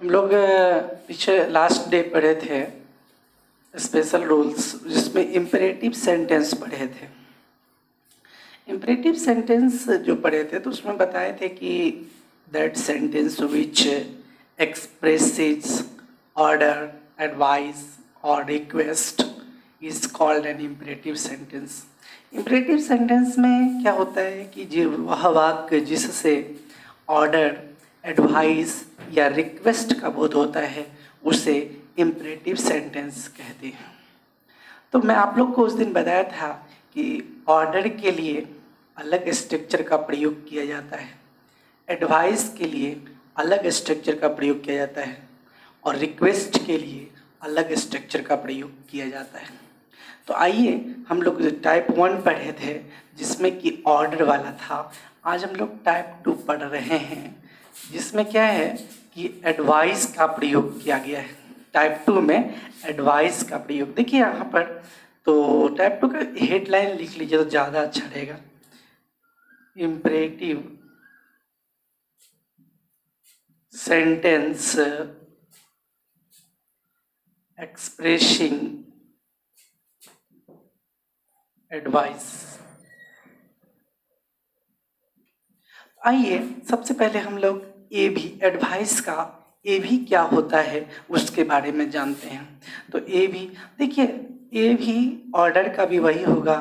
हम लोग पीछे लास्ट डे पढ़े थे स्पेशल रूल्स, जिसमें इम्परेटिव सेंटेंस पढ़े थे। इम्परेटिव सेंटेंस जो पढ़े थे तो उसमें बताए थे कि that sentence which expresses order, advice और request is called an imperative sentence. Imperative sentence में क्या होता है कि जो वह वाक्य जिससे ऑर्डर, एडवाइस या रिक्वेस्ट का बोध होता है उसे इम्परेटिव सेंटेंस कहते हैं। तो मैं आप लोग को उस दिन बताया था कि ऑर्डर के लिए अलग स्ट्रक्चर का प्रयोग किया जाता है, एडवाइस के लिए अलग स्ट्रक्चर का प्रयोग किया जाता है और रिक्वेस्ट के लिए अलग स्ट्रक्चर का प्रयोग किया जाता है। तो आइए हम लोग टाइप 1 पढ़े थे जिसमें कि ऑर्डर वाला था। आज हम लोग टाइप 2 पढ़ रहे हैं जिसमें क्या है कि एडवाइस का प्रयोग किया गया है। टाइप 2 में एडवाइस का प्रयोग देखिए यहाँ पर। तो टाइप 2 का हेडलाइन लिख लीजिए तो ज़्यादा अच्छा रहेगा। Imperative sentence expressing advice. आइए सबसे पहले हम लोग ए भी एडवाइस का ए भी क्या होता है उसके बारे में जानते हैं। तो ए भी देखिए, ए भी ऑर्डर का भी वही होगा,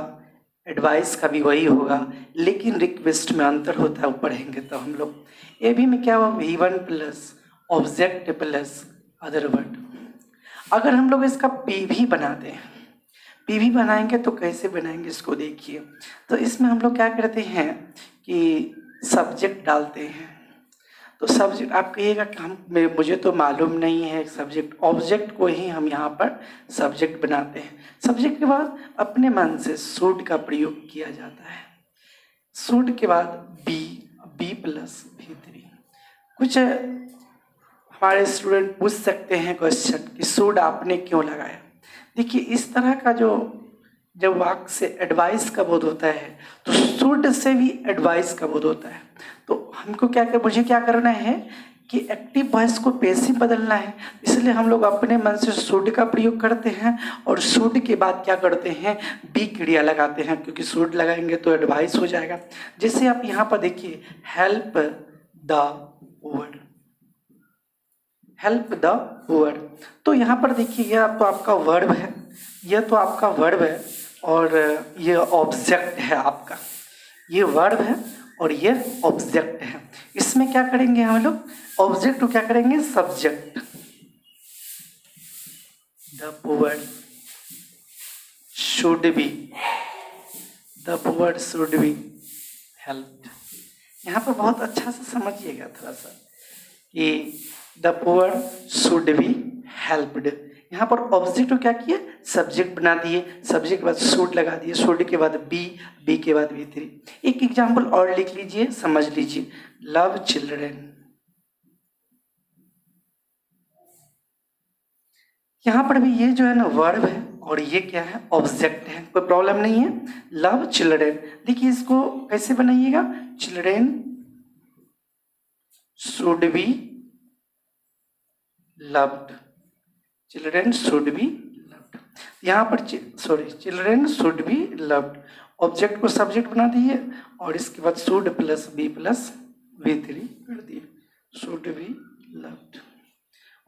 एडवाइस का भी वही होगा, लेकिन रिक्वेस्ट में अंतर होता है, वो पढ़ेंगे तो हम लोग। ए भी में क्या हुआ, V1 plus object plus other word. अगर हम लोग इसका पी भी बनाते हैं, पी भी बनाएंगे तो कैसे बनाएंगे इसको देखिए। तो इसमें हम लोग क्या करते हैं कि सब्जेक्ट डालते हैं। तो सब्जेक्ट आप कहिएगा कि मुझे तो मालूम नहीं है सब्जेक्ट, ऑब्जेक्ट को ही हम यहाँ पर सब्जेक्ट बनाते हैं। सब्जेक्ट के बाद अपने मन से शुड का प्रयोग किया जाता है। शुड के बाद बी प्लस V3। कुछ हमारे स्टूडेंट पूछ सकते हैं क्वेश्चन कि शुड आपने क्यों लगाया। देखिए इस तरह का जो जब वाक्य से एडवाइस का बोध होता है तो शुड से भी एडवाइस का बोध होता है। तो हमको मुझे क्या करना है कि एक्टिव वॉइस को पैसिव बदलना है। इसलिए हम लोग अपने मन से शुड का प्रयोग करते हैं और शुड के बाद क्या करते हैं, बी क्रिया लगाते हैं, क्योंकि शुड लगाएंगे तो एडवाइस हो जाएगा। जैसे आप यहाँ पर देखिए help the word, help the word. तो यहाँ पर देखिए यह तो आपका वर्ब है, यह तो आपका वर्ब है और ये ऑब्जेक्ट है आपका, ये वर्ब है और ये ऑब्जेक्ट है। इसमें क्या करेंगे हम लोग, ऑब्जेक्ट को क्या करेंगे, subject. The word should be, the word should be helped. यहाँ पर बहुत अच्छा से समझिएगा थोड़ा सा कि the poor should be helped. यहाँ पर ऑब्जेक्ट को क्या किए, सब्जेक्ट बना दिए, सब्जेक्ट के बाद शुड लगा दिए, शुड के बाद बी के बाद V3। एक एग्जाम्पल और लिख लीजिए, समझ लीजिए। लव चिल्ड्रेन, यहाँ पर भी ये जो है ना वर्ब है और ये क्या है, ऑब्जेक्ट है, कोई प्रॉब्लम नहीं है। लव चिल्ड्रेन, देखिए इसको कैसे बनाइएगा, children should be loved, children should be loved। यहाँ पर children should be loved, object को सब्जेक्ट बना दिए और इसके बाद should plus be plus V3 कर दिए, शुड बी लव्ड,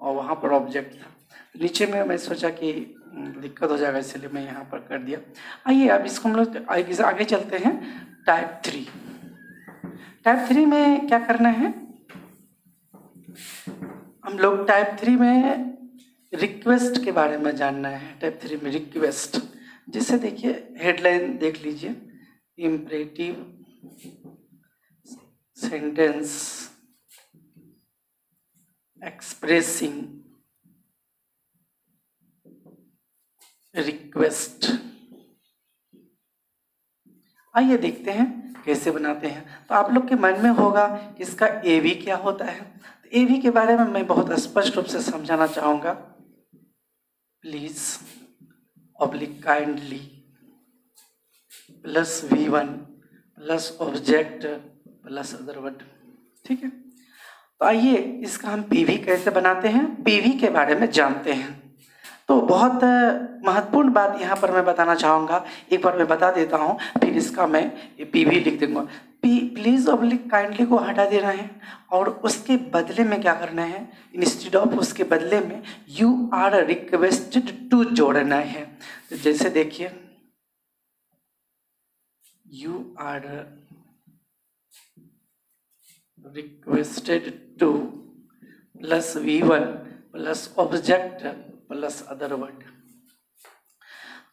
और वहाँ पर ऑब्जेक्ट था। नीचे में मैं सोचा कि दिक्कत हो जाएगा इसलिए मैं यहाँ पर कर दिया। आइए अब इसको हम लोग आगे चलते हैं। टाइप 3, टाइप 3 में क्या करना है, हम लोग टाइप 3 में रिक्वेस्ट के बारे में जानना है। टाइप 3 में रिक्वेस्ट, जिसे देखिए हेडलाइन देख लीजिए, इम्परेटिव सेंटेंस एक्सप्रेसिंग रिक्वेस्ट। आइए देखते हैं कैसे बनाते हैं। तो आप लोग के मन में होगा कि इसका ए भी क्या होता है। तो ए भी के बारे में मैं बहुत स्पष्ट रूप से समझाना चाहूँगा। Please oblique kindly plus V1 plus object plus other word, ठीक है। तो आइए इसका हम पीवी कैसे बनाते हैं, पीवी के बारे में जानते हैं। तो बहुत महत्वपूर्ण बात यहाँ पर मैं बताना चाहूँगा, एक बार मैं बता देता हूँ, फिर इसका मैं पीवी लिख दूंगा। प्लीज ऑब्लिक काइंडली को हटा देना है और उसके बदले में क्या करना है, इंस्टेड ऑफ उसके बदले में यू आर रिक्वेस्टेड टू जोड़ना है। तो जैसे देखिए you are requested to plus V1 plus object plus other word.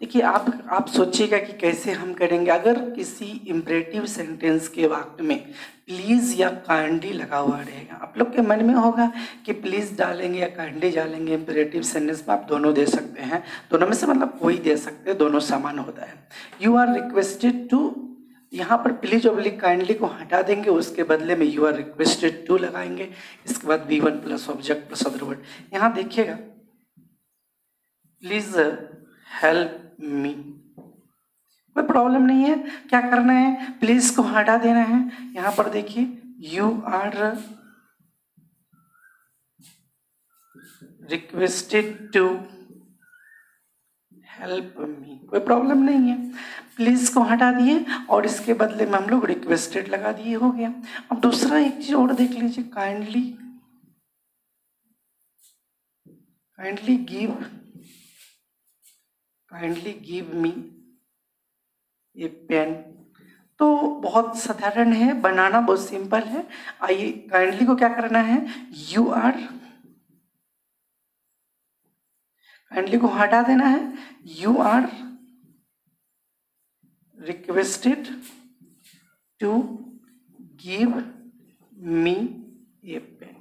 देखिए आप सोचिएगा कि कैसे हम करेंगे। अगर किसी इम्परेटिव सेंटेंस के वाक्य में प्लीज या काइंडली लगा हुआ रहेगा, आप लोग के मन में होगा कि प्लीज डालेंगे या काइंडली डालेंगे। इम्परेटिव सेंटेंस में आप दोनों दे सकते हैं, दोनों में से मतलब कोई दे सकते हैं, दोनों समान होता है। यू आर रिक्वेस्टेड टू, यहाँ पर प्लीज ऑब्लिक काइंडली को हटा देंगे, उसके बदले में यू आर रिक्वेस्टेड टू लगाएंगे। इसके बाद V1 plus object plus other word. यहाँ देखिएगा प्लीज हेल्प मी, कोई प्रॉब्लम नहीं है। क्या करना है, प्लीज को हटा देना है। यहाँ पर देखिए you are requested to help me, कोई प्रॉब्लम नहीं है। प्लीज को हटा दिए और इसके बदले में हम लोग रिक्वेस्टेड लगा दिए, हो गया। अब दूसरा एक चीज और देख लीजिए, kindly give me a pen. तो बहुत साधारण है, बनाना बहुत सिंपल है। आइए काइंडली को क्या करना है, यू आर, काइंडली को हटा देना है, you are requested to give me a pen.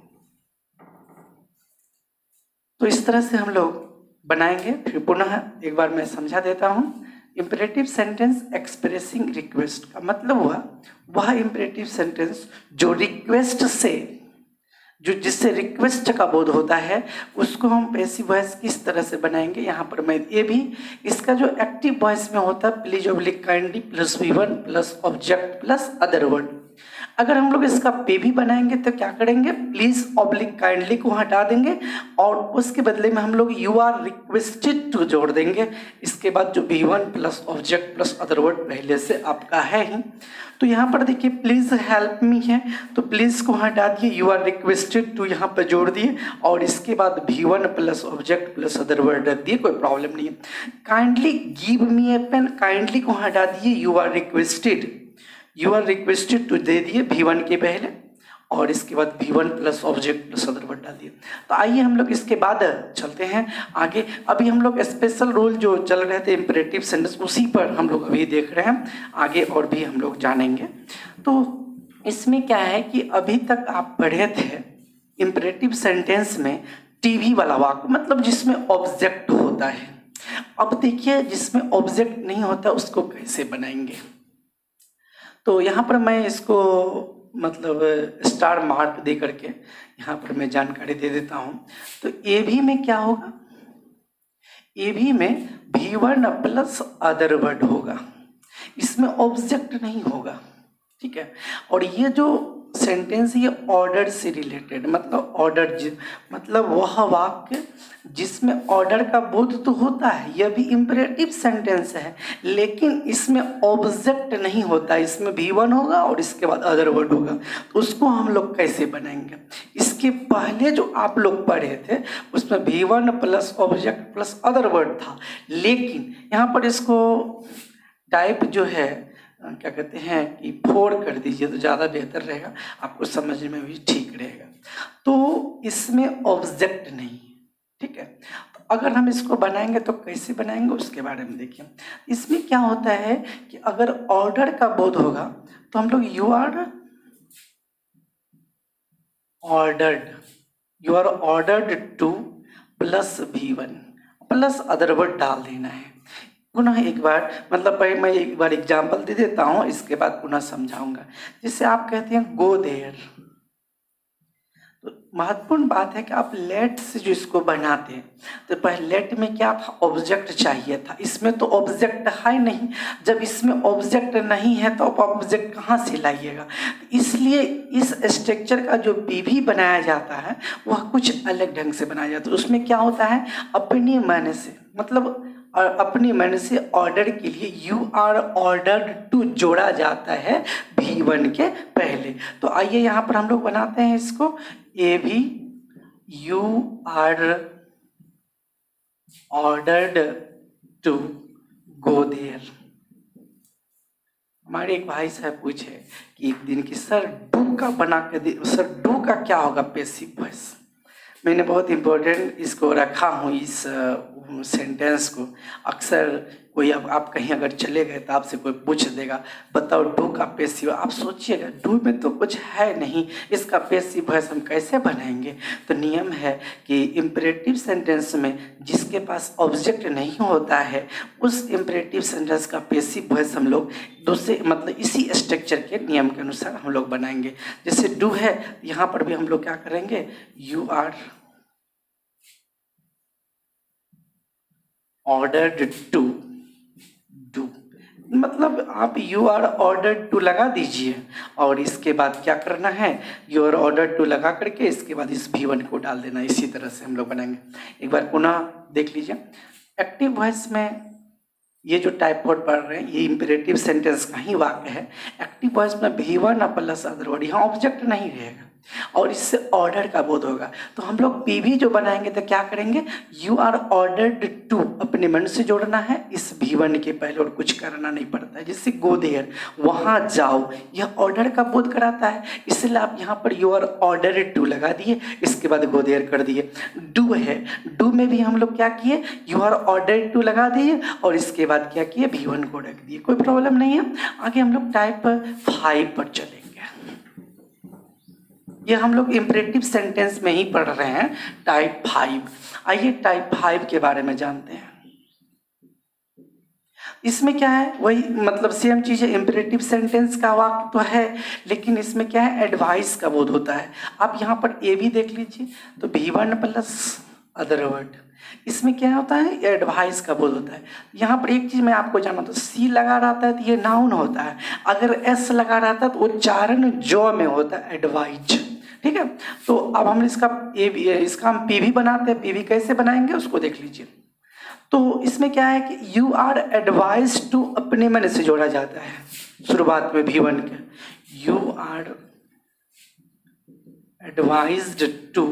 तो इस तरह से हम लोग बनाएंगे। फिर पुनः एक बार मैं समझा देता हूं। इंपरेटिव सेंटेंस एक्सप्रेसिंग रिक्वेस्ट का मतलब हुआ वह इंपरेटिव सेंटेंस जो रिक्वेस्ट से, जो जिससे रिक्वेस्ट का बोध होता है, उसको हम पैसिव वॉइस किस तरह से बनाएंगे। यहाँ पर मैं ये भी, इसका जो एक्टिव वॉइस में होता है please oblique kindly plus V1 plus object plus other word. अगर हम लोग इसका पे भी बनाएंगे तो क्या करेंगे, प्लीज ऑब्लिक काइंडली को हटा देंगे और उसके बदले में हम लोग यू आर रिक्वेस्टेड टू जोड़ देंगे। इसके बाद जो V1 plus object plus other word पहले से आपका है ही। तो यहाँ पर देखिए प्लीज हेल्प मी है, तो प्लीज को हटा दिए, यू आर रिक्वेस्टेड टू यहाँ पर जोड़ दिए और इसके बाद V1 plus object plus other word रख दिए, कोई प्रॉब्लम नहीं है। Kindly give me a pen, kindly को हटा दिए, यू आर रिक्वेस्टेड टू दे दिए V1 के पहले और इसके बाद V1 plus object plus other word डाल दिए। तो आइए हम लोग इसके बाद चलते हैं आगे। अभी हम लोग स्पेशल रूल जो चल रहे थे इंपरेटिव सेंटेंस, उसी पर हम लोग अभी देख रहे हैं, आगे और भी हम लोग जानेंगे। तो इसमें क्या है कि अभी तक आप पढ़े थे इंपरेटिव सेंटेंस में टीवी वाला वाक्य, मतलब जिसमें ऑब्जेक्ट होता है। अब देखिए जिसमें ऑब्जेक्ट नहीं होता उसको कैसे बनाएंगे। तो यहाँ पर मैं इसको मतलब स्टार मार्क दे करके यहाँ पर मैं जानकारी दे देता हूँ। तो ए भी में क्या होगा, ए भी में V1 प्लस अदर वर्ड होगा, इसमें ऑब्जेक्ट नहीं होगा, ठीक है। और ये जो सेंटेंस ये ऑर्डर से रिलेटेड, मतलब ऑर्डर, मतलब वह वाक्य जिसमें ऑर्डर का बोध तो होता है, यह भी इंपरेटिव सेंटेंस है, लेकिन इसमें ऑब्जेक्ट नहीं होता। इसमें V1 होगा और इसके बाद अदर वर्ड होगा। तो उसको हम लोग कैसे बनाएंगे, इसके पहले जो आप लोग पढ़े थे उसमें V1 plus object plus other word था, लेकिन यहाँ पर इसको टाइप जो है क्या कहते हैं कि 4 कर दीजिए तो ज़्यादा बेहतर रहेगा, आपको समझने में भी ठीक रहेगा। तो इसमें ऑब्जेक्ट नहीं है, ठीक है। तो अगर हम इसको बनाएंगे तो कैसे बनाएंगे उसके बारे में देखिए। इसमें क्या होता है कि अगर ऑर्डर का बोध होगा तो हम लोग you are ordered to plus V1 plus other word डाल देना है। पुनः एक बार, मतलब मैं एक बार एग्जाम्पल दे देता हूँ, इसके बाद पुनः समझाऊंगा। जैसे आप कहते हैं गो देयर, तो महत्वपूर्ण बात है कि आप लेट से जो इसको बनाते हैं तो पहले लेट में क्या था, ऑब्जेक्ट चाहिए था, इसमें तो ऑब्जेक्ट है नहीं। जब इसमें ऑब्जेक्ट नहीं है तो आप ऑब्जेक्ट कहाँ से लाइएगा। इसलिए इस स्ट्रक्चर का जो पीवी बनाया जाता है वह कुछ अलग ढंग से बनाया जाता है। उसमें क्या होता है, अपनी मन से, मतलब और अपनी मन से ऑर्डर के लिए यू आर ऑर्डर्ड टू जोड़ा जाता है V1 के पहले। तो आइए यहाँ पर हम लोग बनाते हैं इसको, ए भी you are ordered to go there. हमारे एक भाई साहब पूछे कि एक दिन की सर डू का बना के दे, सर डू का क्या होगा पैसिव वॉइस। मैंने बहुत इम्पोर्टेंट इसको रखा हूँ, इस सेंटेंस को। अक्सर कोई अब आप कहीं अगर चले गए तो आपसे कोई पूछ देगा बताओ डू का पैसिव, आप सोचिएगा डू में तो कुछ है नहीं, इसका पैसिव वॉइस हम कैसे बनाएंगे। तो नियम है कि इम्परेटिव सेंटेंस में जिसके पास ऑब्जेक्ट नहीं होता है उस इम्परेटिव सेंटेंस का पैसिव वॉइस हम लोग दूसरे मतलब इसी स्ट्रक्चर के नियम के अनुसार हम लोग बनाएंगे। जैसे डू है, यहाँ पर भी हम लोग क्या करेंगे, you are ordered to do, मतलब आप यू आर ऑर्डर्ड टू लगा दीजिए और इसके बाद क्या करना है, यू आर ऑर्डर्ड टू लगा करके इसके बाद इस V1 को डाल देना। इसी तरह से हम लोग बनाएंगे। एक बार पुनः देख लीजिए, एक्टिव वॉइस में ये जो टाइप वर्ड पढ़ रहे हैं ये इंपेरेटिव सेंटेंस का ही वाक्य है। एक्टिव वॉइस में V1 प्लस अदर वर्ड, यहाँ ऑब्जेक्ट नहीं रहेगा और इससे ऑर्डर का बोध होगा। तो हम लोग पीवी जो बनाएंगे तो क्या करेंगे, यू आर ऑर्डर्ड टू अपने मन से जोड़ना है इस V1 के पहले और कुछ करना नहीं पड़ता है। जैसे गो देयर, वहाँ जाओ, यह ऑर्डर का बोध कराता है, इसलिए आप यहाँ पर यू आर ऑर्डर्ड टू लगा दिए, इसके बाद गो देयर कर दिए। डू है, डू में भी हम लोग क्या किए, यू आर ऑर्डर्ड टू लगा दिए और इसके बाद क्या किए, V1 को रख दिए, कोई प्रॉब्लम नहीं है। आगे हम लोग टाइप 5 पर चलेंगे। ये हम लोग इम्परेटिव सेंटेंस में ही पढ़ रहे हैं, टाइप 5। आइए टाइप 5 के बारे में जानते हैं। इसमें क्या है, वही मतलब सेम चीज है, इम्परेटिव सेंटेंस का वाक्य तो है लेकिन इसमें क्या है, एडवाइस का बोध होता है। आप यहाँ पर ए भी देख लीजिए तो V1 प्लस अदर वर्ड, इसमें क्या होता है, एडवाइस का बोध होता है। यहाँ पर एक चीज मैं आपको जानना, तो सी लगा रहता है तो ये नाउन होता है, अगर एस लगा रहता है तो उच्चारण जो में होता है, एडवाइज। ठीक है, तो अब हम इसका इसका हम पीवी बनाते हैं। पीवी कैसे बनाएंगे उसको देख लीजिए। तो इसमें क्या है कि यू आर एडवाइज टू अपने मन से जोड़ा जाता है शुरुआत में V1 के, you are advised to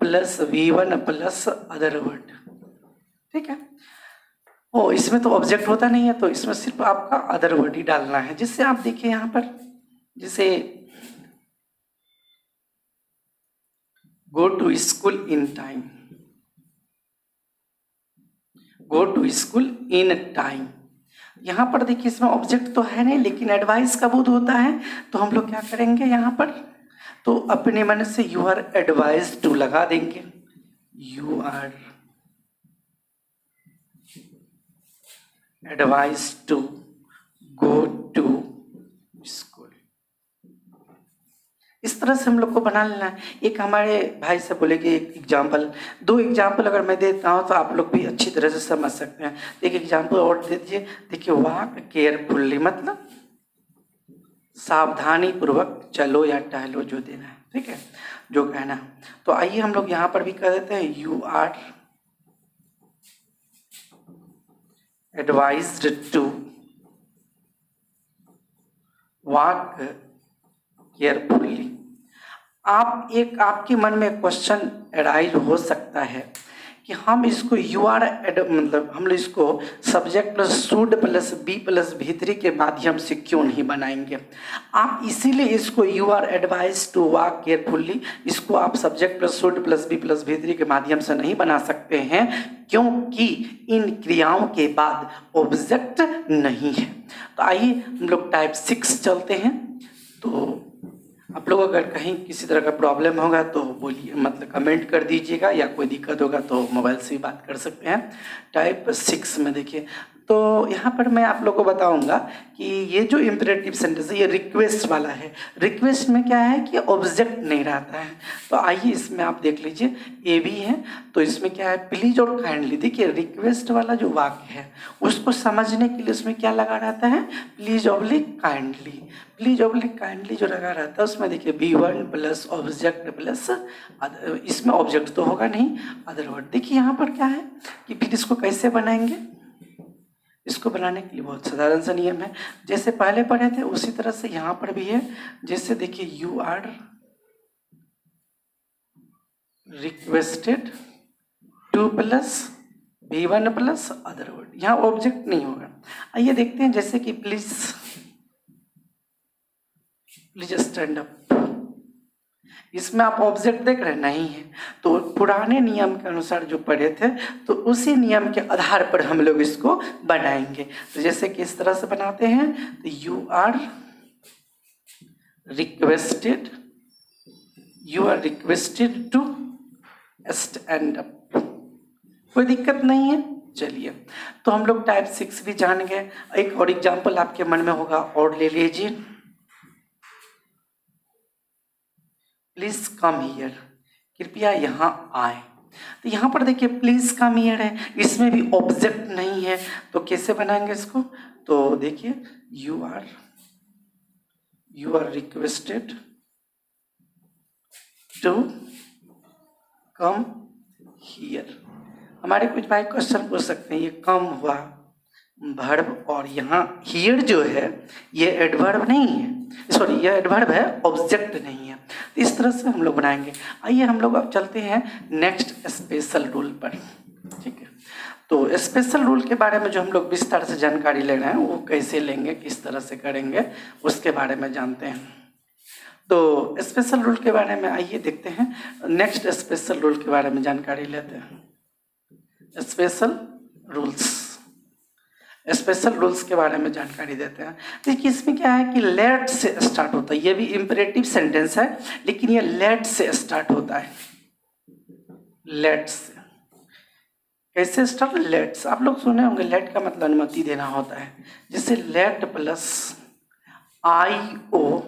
plus V1 plus other word. ठीक है, ओ इसमें तो ऑब्जेक्ट होता नहीं है तो इसमें सिर्फ आपका अदर वर्ड ही डालना है। जिससे आप देखिए यहाँ पर, जैसे go to school in time, go to school in time, यहाँ पर देखिए इसमें ऑब्जेक्ट तो है नहीं लेकिन एडवाइस का बोध होता है। तो हम लोग क्या करेंगे यहाँ पर, तो अपने मन से यू आर एडवाइज टू लगा देंगे, you are advise to go to school. इस तरह से हम लोग को बना लेना है। एक हमारे भाई से बोले कि एक एग्जाम्पल, 2 एग्जाम्पल अगर मैं देता हूँ तो आप लोग भी अच्छी तरह से समझ सकते हैं। एक एग्जाम्पल और दे दीजिए, देखिए वॉक केयरफुल्ली, मतलब सावधानी पूर्वक चलो या टहलो, जो देना है, ठीक है, जो कहना है। तो आइए हम लोग यहाँ पर भी कर देते हैं, you are advised to walk carefully. आप एक आपके मन में क्वेश्चन अराइज हो सकता है कि हम इसको यू आर मतलब हम लोग इसको subject plus should plus be plus भीतरी के माध्यम से क्यों नहीं बनाएंगे। आप इसीलिए इसको you are advise to walk carefully, इसको आप subject plus should plus be plus भीतरी के माध्यम से नहीं बना सकते हैं क्योंकि इन क्रियाओं के बाद ऑब्जेक्ट नहीं है। तो आइए हम लोग टाइप 6 चलते हैं। तो आप लोग अगर कहीं किसी तरह का प्रॉब्लम होगा तो बोलिए, मतलब कमेंट कर दीजिएगा, या कोई दिक्कत होगा तो मोबाइल से भी बात कर सकते हैं। टाइप 6 में देखिए, तो तो यहाँ पर मैं आप लोगों को बताऊंगा कि ये जो इम्परेटिव सेंटेंस है ये रिक्वेस्ट वाला है। रिक्वेस्ट में क्या है कि ऑब्जेक्ट नहीं रहता है। तो आइए इसमें आप देख लीजिए, ए भी है तो इसमें क्या है, प्लीज और काइंडली। देखिए रिक्वेस्ट वाला जो वाक्य है उसको समझने के लिए उसमें क्या लगा रहता है, please oblique kindly. Please oblique kindly जो लगा रहता है उसमें देखिए V1 प्लस ऑब्जेक्ट प्लस, इसमें ऑब्जेक्ट तो होगा नहीं, अदर वर्ड। देखिए यहाँ पर क्या है कि फिर इसको कैसे बनाएंगे, इसको बनाने के लिए बहुत साधारण सा नियम है, जैसे पहले पढ़े थे उसी तरह से यहाँ पर भी है। जैसे देखिए you are requested to plus V1 plus other word, यहाँ ऑब्जेक्ट नहीं होगा। आइए देखते हैं, जैसे कि प्लीज स्टैंड अप, इसमें आप ऑब्जेक्ट देख रहे नहीं है। तो पुराने नियम के अनुसार जो पढ़े थे तो उसी नियम के आधार पर हम लोग इसको बनाएंगे। तो जैसे कि इस तरह से बनाते हैं, तो you are requested to stand up, कोई दिक्कत नहीं है। चलिए, तो हम लोग टाइप 6 भी जान गए। एक और एग्जाम्पल आपके मन में होगा और ले लीजिए, प्लीज कम हियर, कृपया यहाँ आए। तो यहाँ पर देखिए प्लीज कम हियर है, इसमें भी ऑब्जेक्ट नहीं है, तो कैसे बनाएंगे इसको। तो देखिए you are requested to come here. हमारे कुछ भाई क्वेश्चन पूछ सकते हैं, ये कम हुआ वर्ब और यहाँ हियर जो है ये एडवर्ब नहीं है, सॉरी ये एडवर्ब है, ऑब्जेक्ट नहीं है। तो इस तरह से हम लोग बनाएंगे। आइए हम लोग अब चलते हैं नेक्स्ट स्पेशल रूल पर, ठीक है। तो स्पेशल रूल के बारे में जो हम लोग विस्तार से जानकारी ले रहे हैं वो कैसे लेंगे, किस तरह से करेंगे, उसके बारे में जानते हैं। तो स्पेशल रूल के बारे में आइए देखते हैं, नेक्स्ट स्पेशल रूल के बारे में जानकारी लेते हैं। स्पेशल रूल्स के बारे में जानकारी देते हैं। देखिए इसमें क्या है कि लेट से स्टार्ट होता है, ये भी इम्परेटिव सेंटेंस है लेकिन ये लेट से स्टार्ट होता है। लेट से कैसे स्टार्ट, लेट से आप लोग सुने होंगे, लेट का मतलब अनुमति देना होता है। जैसे late plus IO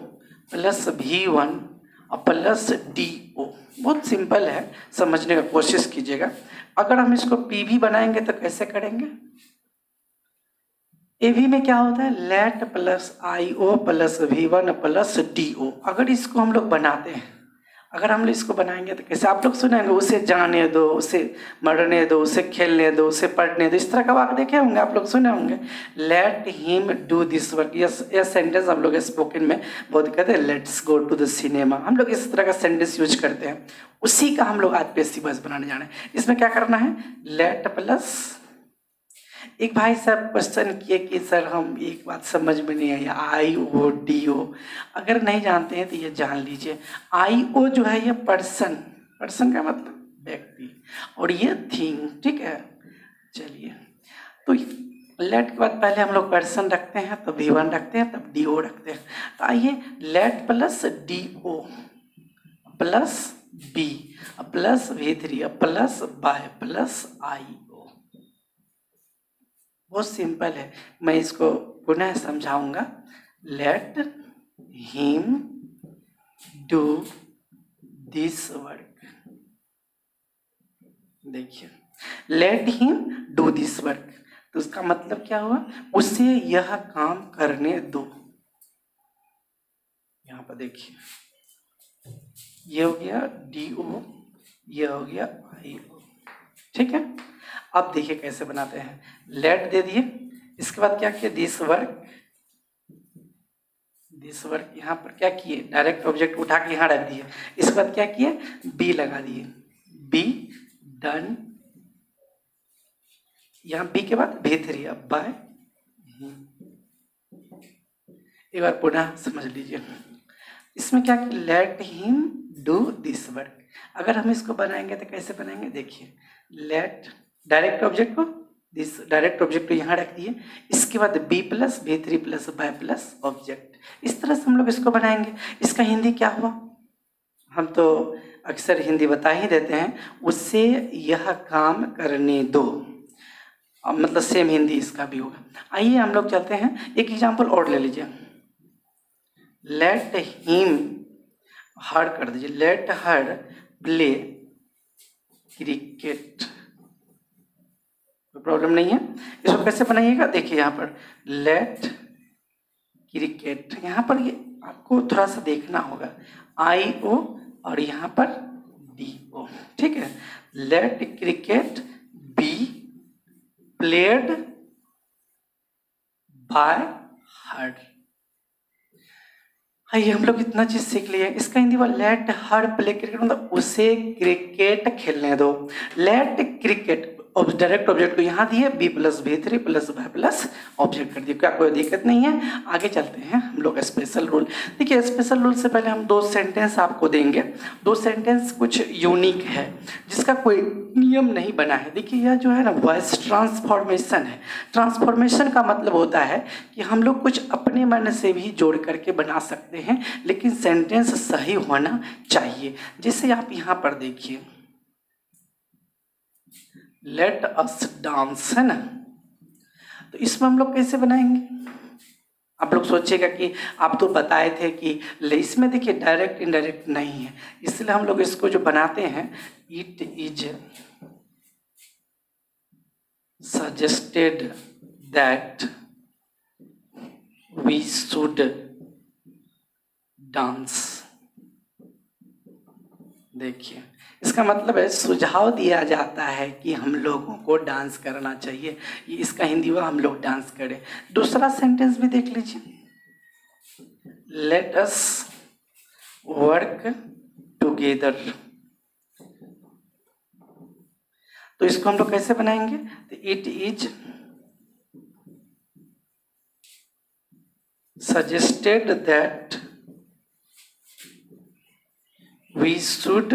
plus V1 plus DO, बहुत सिंपल है, समझने का कोशिश कीजिएगा। अगर हम इसको PV बनाएंगे तो कैसे करेंगे, AV में क्या होता है, late plus IO plus V1 plus DO। अगर इसको हम लोग बनाते हैं, अगर हम लोग इसको बनाएंगे तो कैसे, आप लोग सुनेंगे उसे जाने दो, उसे मरने दो, उसे खेलने दो, उसे पढ़ने दो, इस तरह का वाक्य देखे होंगे, आप लोग सुने होंगे, let him do this work. यह सेंटेंस हम लोग स्पोकन में बहुत कहते हैं, let's go to the cinema, हम लोग इस तरह का सेंटेंस यूज करते हैं। उसी का हम लोग आज पैसिव वॉइस बनाने जा रहे हैं। इसमें क्या करना है, लेट प्लस, एक भाई साहब क्वेश्चन किए कि सर हम एक बात समझ में नहीं आई, IO DO, अगर नहीं जानते हैं तो ये जान लीजिए। IO जो है ये पर्सन का मतलब व्यक्ति, और ये थिंग, ठीक है। चलिए, तो लेट के बाद पहले हम लोग पर्सन रखते हैं, तो V1 रखते हैं, तब DO रखते हैं। तो आइए, let plus DO plus B plus V3 plus by plus IO, बहुत सिंपल है, मैं इसको पुनः समझाऊंगा। Let him do this work, देखिए let him do this work, तो उसका मतलब क्या हुआ, उसे यह काम करने दो। यहाँ पर देखिए ये हो गया DO, ये हो गया IO, ठीक है। अब देखिए कैसे बनाते हैं, लेट दे दिए, इसके बाद क्या किया, दिस वर्क यहाँ पर क्या किए, डायरेक्ट ऑब्जेक्ट उठा के यहाँ रख दिए। इसके बाद क्या किए, बी लगा दिए, बी डन, यहाँ बी के बाद V3, अब बाय, एक बार पुनः समझ लीजिए। इसमें क्या किया, late him do this work. अगर हम इसको बनाएंगे तो कैसे बनाएंगे, देखिए लेट डायरेक्ट ऑब्जेक्ट को, दिस डायरेक्ट ऑब्जेक्ट को यहाँ रख दिए, इसके बाद B plus V3 plus by plus object, इस तरह से हम लोग इसको बनाएंगे। इसका हिंदी क्या हुआ, हम तो अक्सर हिंदी बता ही देते हैं, उससे यह काम करने दो। मतलब सेम हिंदी इसका भी होगा। आइए हम लोग चलते हैं, एक एग्जाम्पल और ले लीजिए। लेट हिम, हर कर दीजिए, लेट हर प्ले क्रिकेट, कोई प्रॉब्लम नहीं है। इसको कैसे बनाइएगा, देखिए यहाँ पर लेट क्रिकेट, यहाँ पर ये आपको थोड़ा सा देखना होगा, आई ओ और यहाँ पर डी ओ, ठीक है। Let cricket be played by her. आइए हम लोग इतना चीज सीख लिए। इसका हिंदी में लेट हर प्ले क्रिकेट, मतलब उसे क्रिकेट खेलने दो। लेट क्रिकेट डायरेक्ट ऑब्जेक्ट को यहाँ दिए, be plus V three plus by plus object कर दिए, क्या कोई दिक्कत नहीं है। आगे चलते हैं हम लोग स्पेशल रूल। देखिए स्पेशल रूल से पहले हम 2 सेंटेंस आपको देंगे। 2 सेंटेंस कुछ यूनिक है जिसका कोई नियम नहीं बना है। देखिए यह जो है ना वॉइस ट्रांसफॉर्मेशन है। ट्रांसफॉर्मेशन का मतलब होता है कि हम लोग कुछ अपने मन से भी जोड़ करके बना सकते हैं, लेकिन सेंटेंस सही होना चाहिए। जैसे आप यहाँ पर देखिए, लेट अस डांस, है ना, तो इसमें हम लोग कैसे बनाएंगे। आप लोग सोचिएगा कि आप तो बताए थे कि इसमें देखिए डायरेक्ट इनडायरेक्ट नहीं है, इसलिए हम लोग इसको जो बनाते हैं, it is suggested that we should dance. देखिए इसका मतलब है सुझाव दिया जाता है कि हम लोगों को डांस करना चाहिए। ये इसका हिंदी हुआ हम लोग डांस करें। दूसरा सेंटेंस भी देख लीजिए, लेट अस वर्क टुगेदर। तो इसको हम लोग कैसे बनाएंगे, तो it is suggested that we should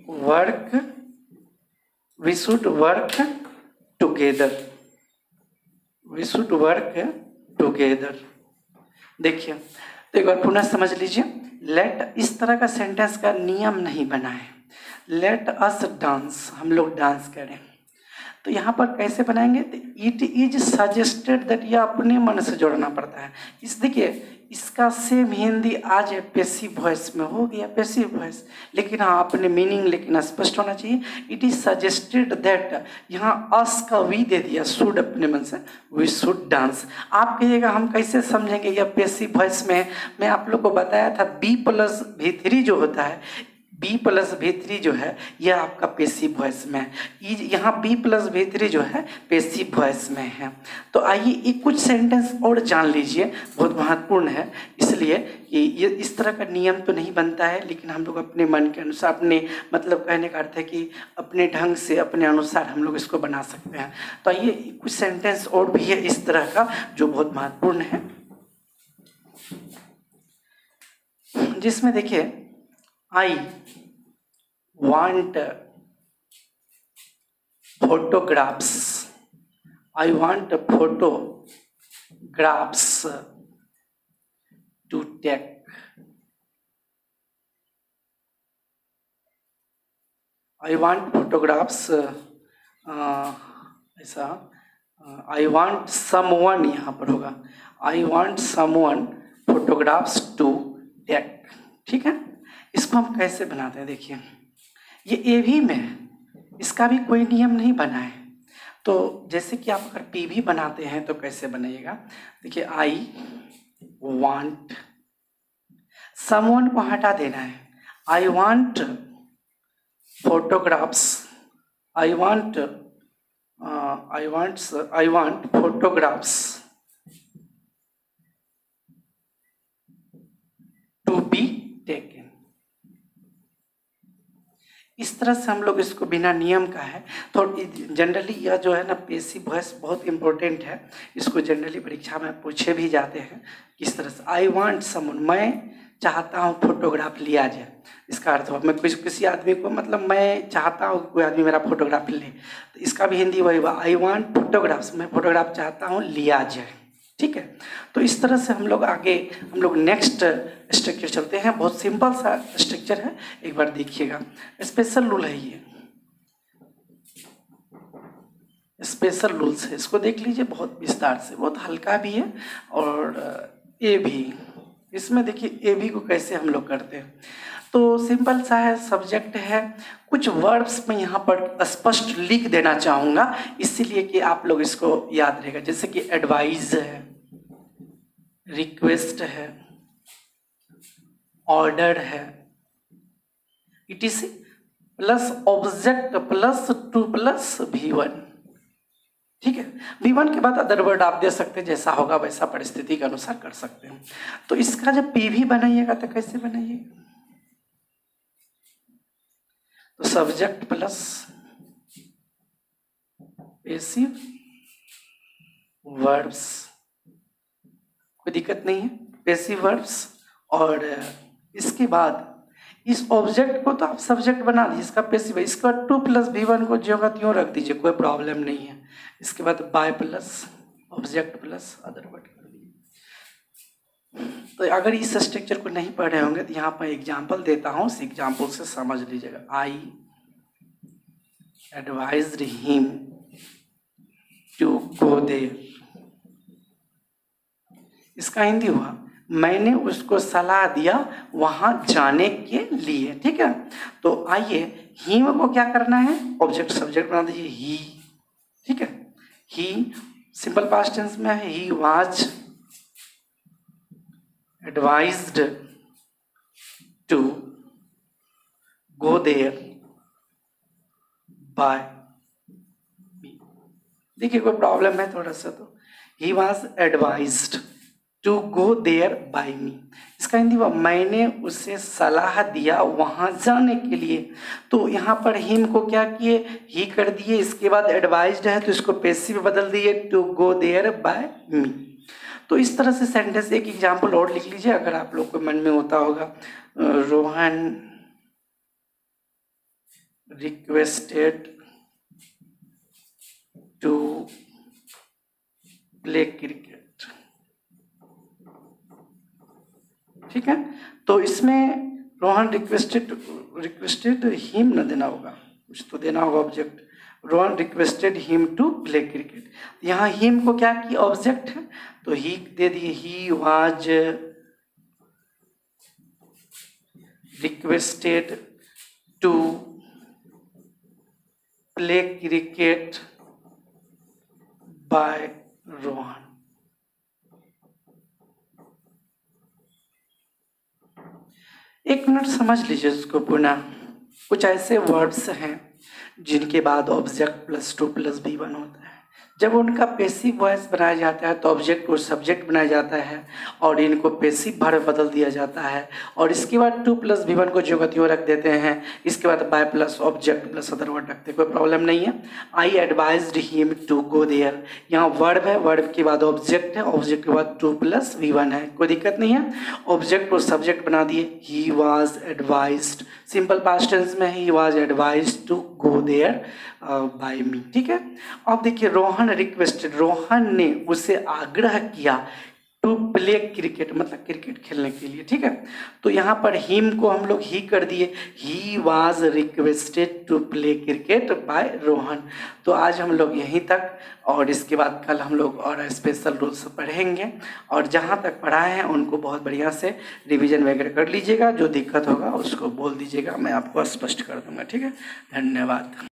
work together, we should work together. देखिए तो एक बार पुनः समझ लीजिए, लेट इस तरह का सेंटेंस का नियम नहीं बना है। लेट अस डांस, हम लोग डांस करें, तो यहाँ पर कैसे बनाएंगे, इट इज सजेस्टेड दैट, यह अपने मन से जोड़ना पड़ता है। इस देखिए इसका सेम हिंदी आज पैसिव वॉइस में हो गया, पैसिव वॉइस, लेकिन हाँ अपने मीनिंग लेकिन स्पष्ट होना चाहिए। इट इज सजेस्टेड दैट, यहाँ अस का वी दे दिया, शुड अपने मन से, वी शुड डांस। आप कहिएगा हम कैसे समझेंगे यह पैसिव वॉइस में। मैं आप लोग को बताया था बी प्लस भी थ्री जो होता है, बी प्लस भी थ्री जो है यह आपका पैसिव वॉइस में है, यहाँ बी प्लस भी थ्री जो है पैसिव वॉइस में है। तो आइए एक कुछ सेंटेंस और जान लीजिए, बहुत महत्वपूर्ण है, इसलिए कि ये इस तरह का नियम तो नहीं बनता है, लेकिन हम लोग अपने मन के अनुसार, अपने मतलब कहने का अर्थ है कि अपने ढंग से अपने अनुसार हम लोग इसको बना सकते हैं। तो आइए कुछ सेंटेंस और भी है इस तरह का जो बहुत महत्वपूर्ण है, जिसमें देखिए I want photographs. I want photographs to take. I want photographs. ऐसा I want someone यहाँ पर होगा, I want someone photographs to take, ठीक है। इसको हम कैसे बनाते हैं, देखिए ये ए भी में है, इसका भी कोई नियम नहीं बना है। तो जैसे कि आप अगर पी भी बनाते हैं तो कैसे बनाइएगा, देखिए आई वांट, समवन को हटा देना है, I want photographs, I want photographs to be taken. इस तरह से हम लोग इसको बिना नियम का है। तो जनरली यह जो है ना पैसिव वॉइस बहुत इंपॉर्टेंट है, इसको जनरली परीक्षा में पूछे भी जाते हैं किस तरह से। आई वांट समवन, मैं चाहता हूँ फोटोग्राफ लिया जाए, इसका अर्थ हो मैं किसी आदमी को, मतलब मैं चाहता हूँ कोई आदमी मेरा फोटोग्राफ ले, तो इसका भी हिंदी वही हुआ, आई वांट फोटोग्राफ्स, मैं फोटोग्राफ चाहता हूँ लिया जाए, ठीक है। तो इस तरह से हम लोग आगे हम लोग नेक्स्ट स्ट्रक्चर चलते हैं। बहुत सिंपल सा स्ट्रक्चर है, एक बार देखिएगा, स्पेशल रूल है ये। स्पेशल रूल्स है, इसको देख लीजिए बहुत विस्तार से, बहुत हल्का भी है। और ए भी, इसमें देखिए ए भी को कैसे हम लोग करते हैं। तो सिंपल सा है, सब्जेक्ट है, कुछ वर्ब्स मैं यहाँ पर स्पष्ट लिख देना चाहूँगा इसीलिए कि आप लोग इसको याद रहेगा। जैसे कि एडवाइज है, रिक्वेस्ट है, ऑर्डर है, etc. plus object plus two plus V1। ठीक है, V1 के बाद अदर वर्ड आप दे सकते हैं, जैसा होगा वैसा परिस्थिति के अनुसार कर सकते हैं। तो इसका जब PV बनाइएगा तो कैसे बनाइएगा, तो सब्जेक्ट प्लस पैसिव वर्ब्स, कोई दिक्कत नहीं है, पैसिव वर्ब्स। और इसके बाद इस ऑब्जेक्ट को तो आप सब्जेक्ट बना दीजिए, इसका पैसिव है, इसके बाद 2 प्लस V1 को ज्यों का त्यों रख दीजिए, कोई प्रॉब्लम नहीं है। इसके बाद by plus object plus other word कर दीजिए। तो अगर इस स्ट्रक्चर को नहीं पढ़ रहे होंगे तो यहाँ पर एग्जाम्पल देता हूँ, उस एग्जाम्पल से समझ लीजिएगा। I advised him to go there, इसका हिंदी हुआ मैंने उसको सलाह दिया वहां जाने के लिए। ठीक है, तो आइए हिम को क्या करना है, ऑब्जेक्ट सब्जेक्ट बना दीजिए ही। ठीक है, ही सिंपल पास्ट टेंस में है, he was advised to go there by me. देखिए कोई प्रॉब्लम है थोड़ा सा, तो he was advised to go there by me, इसका हिंदी हुआ मैंने उसे सलाह दिया वहां जाने के लिए। तो यहाँ पर हिम को क्या किए, ही कर दिए, इसके बाद एडवाइज्ड है तो इसको पैसिव बदल दिए, टू गो देयर बाय मी। तो इस तरह से सेंटेंस, एक एग्जाम्पल और लिख लीजिए अगर आप लोग को मन में होता होगा। Rohan requested to play cricket. ठीक है, तो इसमें रोहन रिक्वेस्टेड हिम न देना होगा, कुछ तो देना होगा object. Rohan requested him to play cricket, यहाँ हिम को क्या किया, ऑब्जेक्ट है तो ही दे दिए, he was requested to play cricket by Rohan. एक मिनट समझ लीजिए इसको पुनः। कुछ ऐसे वर्ड्स हैं जिनके बाद ऑब्जेक्ट प्लस 2 प्लस V1 होता है। जब उनका पैसिव वॉइस बनाया जाता है तो ऑब्जेक्ट को सब्जेक्ट बनाया जाता है और इनको पैसिव वर्ब बदल दिया जाता है, और इसके बाद 2 प्लस V1 को ज्यों का त्यों रख देते हैं। इसके बाद by plus object plus other word रखते हैं, कोई प्रॉब्लम नहीं है। I advised him to go there, यहाँ वर्ब है, वर्ब के बाद ऑब्जेक्ट है, ऑब्जेक्ट के बाद 2 प्लस V1 है, कोई दिक्कत नहीं है। ऑब्जेक्ट को सब्जेक्ट बना दिए, he was advised, simple past tense में he was advised to go there by me. ठीक है, अब देखिए रोहन रिक्वेस्टेड, रोहन ने उसे आग्रह किया टू प्ले क्रिकेट, मतलब क्रिकेट खेलने के लिए। ठीक है, तो यहाँ पर हिम को हम लोग ही कर दिए, he was requested to play cricket by Rohan. तो आज हम लोग यहीं तक, और इसके बाद कल हम लोग और स्पेशल रूल्स पढ़ेंगे, और जहाँ तक पढ़ाए हैं उनको बहुत बढ़िया से रिवीजन वगैरह कर लीजिएगा। जो दिक्कत होगा उसको बोल दीजिएगा, मैं आपको स्पष्ट कर दूंगा। ठीक है, धन्यवाद।